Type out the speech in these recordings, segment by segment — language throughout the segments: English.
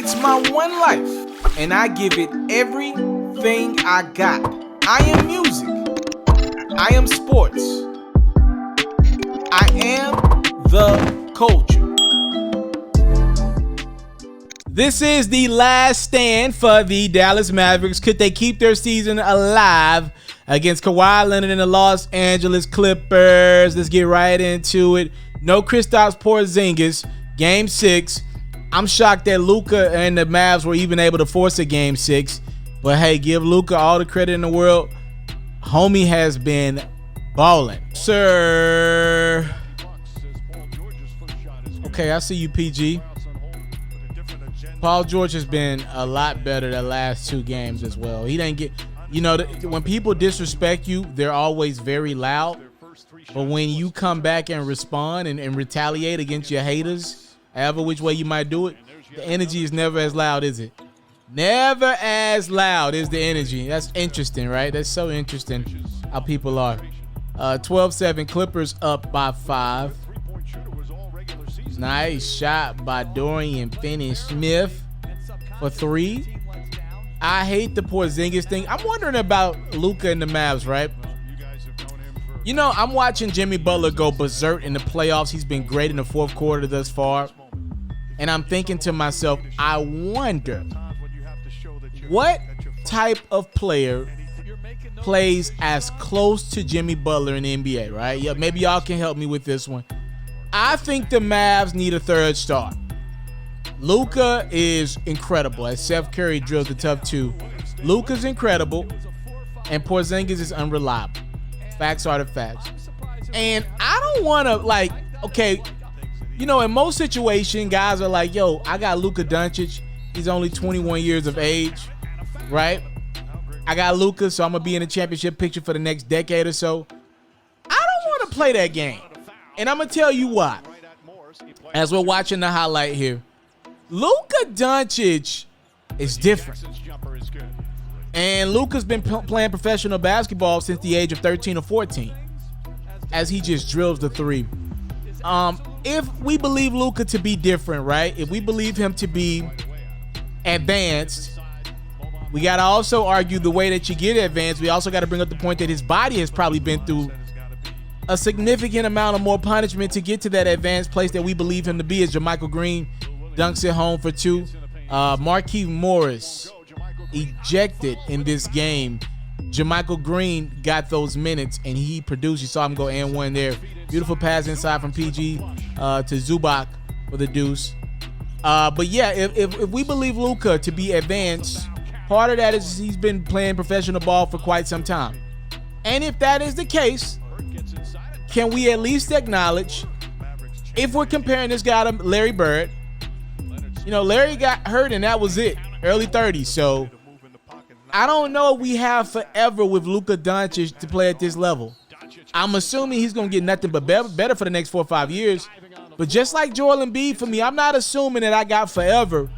It's my one life, and I give it everything I got. I am music. I am sports. I am the culture. This is the last stand for the Dallas Mavericks. Could they keep their season alive against Kawhi Leonard and the Los Angeles Clippers? Let's get right into it. No Kristaps Porzingis. Game 6. I'm shocked that Luka and the Mavs were even able to force a Game 6. But hey, give Luka all the credit in the world. Homie has been balling. Sir. Okay, I see you, PG. Paul George has been a lot better the last 2 games as well. He didn't get, when people disrespect you, they're always very loud. But when you come back and respond and retaliate against your haters, however which way you might do it, the energy is never as loud, is it? Never as loud is the energy. That's interesting, right? That's so interesting how people are. 12-7, Clippers up by 5. Nice shot by Dorian Finney-Smith for 3. I hate the Porzingis thing. I'm wondering about Luka and the Mavs, right? I'm watching Jimmy Butler go berserk in the playoffs. He's been great in the fourth quarter thus far. And I'm thinking to myself, I wonder what type of player plays as close to Jimmy Butler in the NBA, right? Yeah, maybe y'all can help me with this one. I think the Mavs need a third star. Luka is incredible as Seth Curry drills the tough 2. Luka's incredible, and Porzingis is unreliable. Facts are the facts. And I don't want to, in most situations, guys are like, yo, I got Luka Doncic. He's only 21 years of age, right? I got Luka, so I'm going to be in the championship picture for the next decade or so. I don't want to play that game. And I'm going to tell you why. As we're watching the highlight here, Luka Doncic is different. And Luka's been playing professional basketball since the age of 13 or 14 as he just drills the 3. If we believe Luka to be different, right? If we believe him to be advanced, we got to also argue the way that you get advanced. We also got to bring up the point that his body has probably been through a significant amount of more punishment to get to that advanced place that we believe him to be, as JaMychal Green dunks it home for 2. Markieff Morris ejected in this game. JaMychal Green got those minutes and he produced. You saw him go and 1 there. Beautiful pass inside from PG to Zubac for the deuce. But yeah, if we believe Luka to be advanced, part of that is he's been playing professional ball for quite some time. And if that is the case, can we at least acknowledge, if we're comparing this guy to Larry Bird, Larry got hurt and that was it, early 30s. So I don't know if we have forever with Luka Doncic to play at this level. I'm assuming he's going to get nothing but better for the next 4 or 5 years. But just like Joel Embiid for me, I'm not assuming that I got forever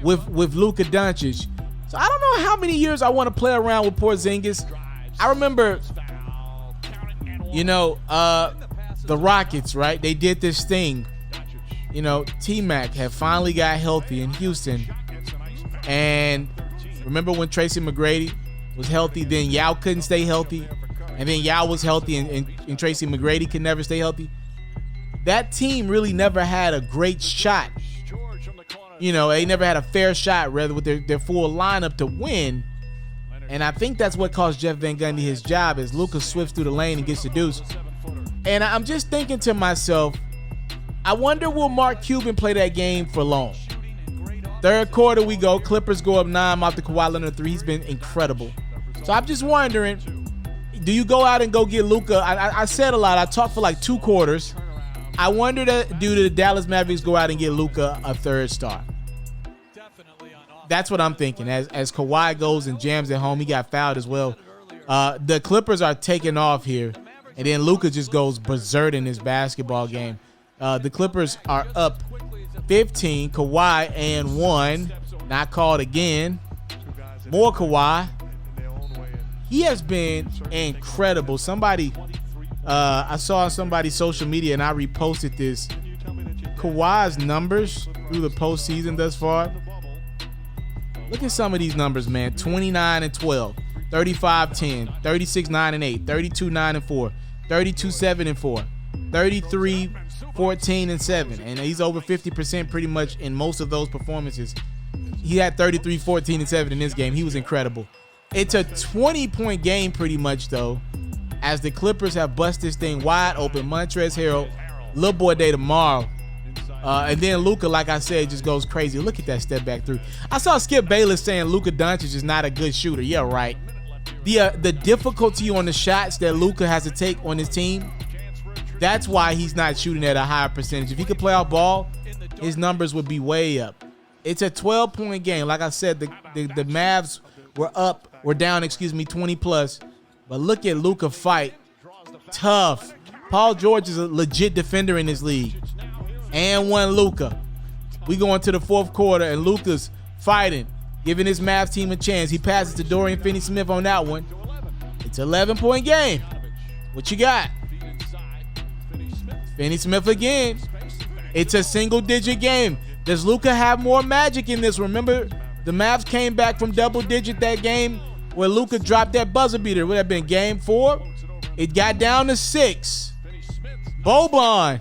with Luka Doncic. So I don't know how many years I want to play around with Porzingis. I remember, the Rockets, right? They did this thing. T-Mac had finally got healthy in Houston. And remember when Tracy McGrady was healthy, then Yao couldn't stay healthy. And then Yao was healthy and Tracy McGrady could never stay healthy. That team really never had a great shot. They never had a fair shot, rather, with their full lineup to win. And I think that's what cost Jeff Van Gundy his job, as Luka swifts through the lane and gets the deuce. And I'm just thinking to myself, I wonder will Mark Cuban play that game for long? Third quarter we go. Clippers go up 9 off the Kawhi Leonard 3. He's been incredible. So I'm just wondering, do you go out and go get Luka? I said a lot. I talked for like 2 quarters. I wonder do the Dallas Mavericks go out and get Luka a third star? That's what I'm thinking. As Kawhi goes and jams at home, he got fouled as well. The Clippers are taking off here, and then Luka just goes berserk in this basketball game. The Clippers are up 15. Kawhi and 1. Not called again. More Kawhi. He has been incredible. I saw on somebody's social media, and I reposted this. Kawhi's numbers through the postseason thus far, Look at some of these numbers, man. 29-12, 35-10, 36-9-8, 32-9-4, 32-7-4, 33-14-7, and he's over 50% pretty much in most of those performances. He had 33-14-7 in this game. He was incredible. It's a 20-point game pretty much, though, as the Clippers have busted this thing wide open. Montrezl Harrell, little boy day tomorrow. And then Luka, like I said, just goes crazy. Look at that step back through. I saw Skip Bayless saying Luka Doncic is not a good shooter. Yeah, right. The difficulty on the shots that Luka has to take on his team, that's why he's not shooting at a higher percentage. If he could play out ball, his numbers would be way up. It's a 12-point game. Like I said, the Mavs were down, 20 plus. But look at Luka fight. Tough. Paul George is a legit defender in this league. And one Luka. We go into the fourth quarter, and Luka's fighting, giving his Mavs team a chance. He passes to Dorian Finney-Smith on that one. It's an 11-point game. What you got? Finney-Smith again. It's a single-digit game. Does Luka have more magic in this? Remember, the Mavs came back from double-digit that game where Luka dropped that buzzer beater. Would have been game 4. It got down to 6. Boban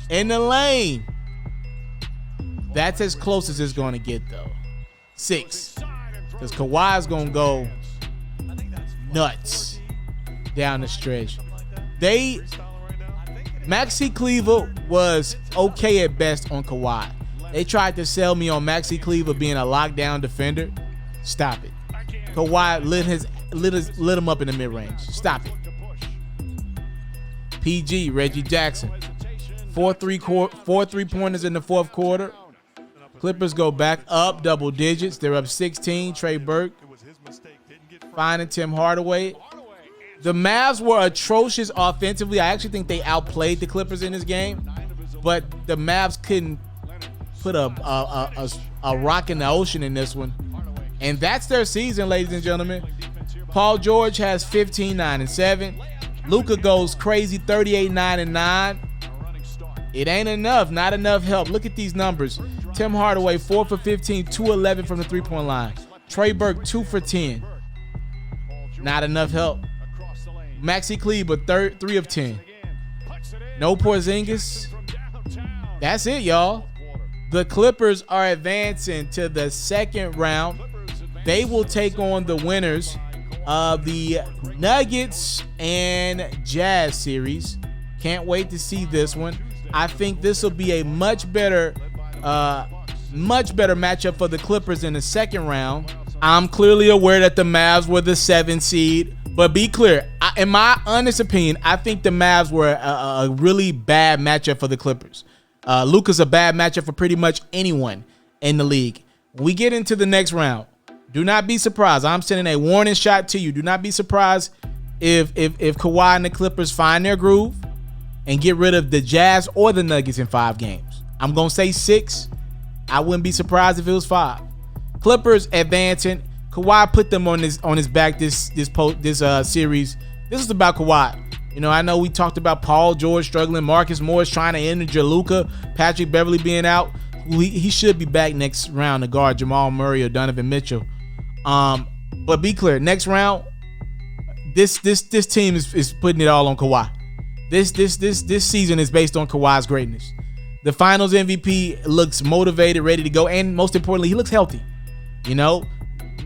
in the lane. That's as close as it's going to get, though. 6. Because Kawhi's going to go nuts down the stretch. Maxi Kleber was okay at best on Kawhi. They tried to sell me on Maxi Kleber being a lockdown defender. Stop it. Kawhi lit him up in the mid-range. Stop it. PG, Reggie Jackson. 4 3-pointers in the fourth quarter. Clippers go back up double digits. They're up 16. Trey Burke finding Tim Hardaway. The Mavs were atrocious offensively. I actually think they outplayed the Clippers in this game, but the Mavs couldn't put a rock in the ocean in this one. And that's their season, ladies and gentlemen. Paul George has 15-9-7. Luka goes crazy, 38-9-9. It ain't enough. Not enough help. Look at these numbers. Tim Hardaway, 4 for 15, 2-11 from the three-point line. Trey Burke, 2 for 10. Not enough help. Maxi Kleber, 3 of 10. No Porzingis. That's it, y'all. The Clippers are advancing to the second round. They will take on the winners of the Nuggets and Jazz series. Can't wait to see this one. I think this will be a much better matchup for the Clippers in the second round. I'm clearly aware that the Mavs were the 7th seed, but be clear, in my honest opinion, I think the Mavs were a really bad matchup for the Clippers. Luka's a bad matchup for pretty much anyone in the league. When we get into the next round, do not be surprised. I'm sending a warning shot to you. Do not be surprised if Kawhi and the Clippers find their groove and get rid of the Jazz or the Nuggets in 5 games. I'm going to say 6. I wouldn't be surprised if it was 5. Clippers advancing. Kawhi put them on his back this series. This is about Kawhi. You know, I know we talked about Paul George struggling, Marcus Morris trying to injure Luka, Patrick Beverly being out. He should be back next round to guard Jamal Murray or Donovan Mitchell. But be clear, next round, this team is putting it all on Kawhi. This season is based on Kawhi's greatness. The Finals MVP looks motivated, ready to go, and most importantly, he looks healthy. You know,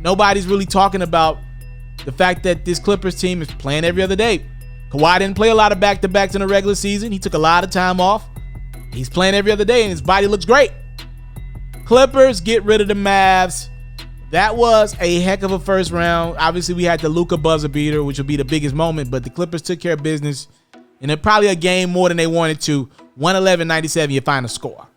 nobody's really talking about the fact that this Clippers team is playing every other day. Kawhi didn't play a lot of back-to-backs in the regular season. He took a lot of time off. He's playing every other day, and his body looks great. Clippers get rid of the Mavs. That was a heck of a first round. Obviously, we had the Luka buzzer beater, which will be the biggest moment, but the Clippers took care of business. And it probably a game more than they wanted to. 111-97, your final score.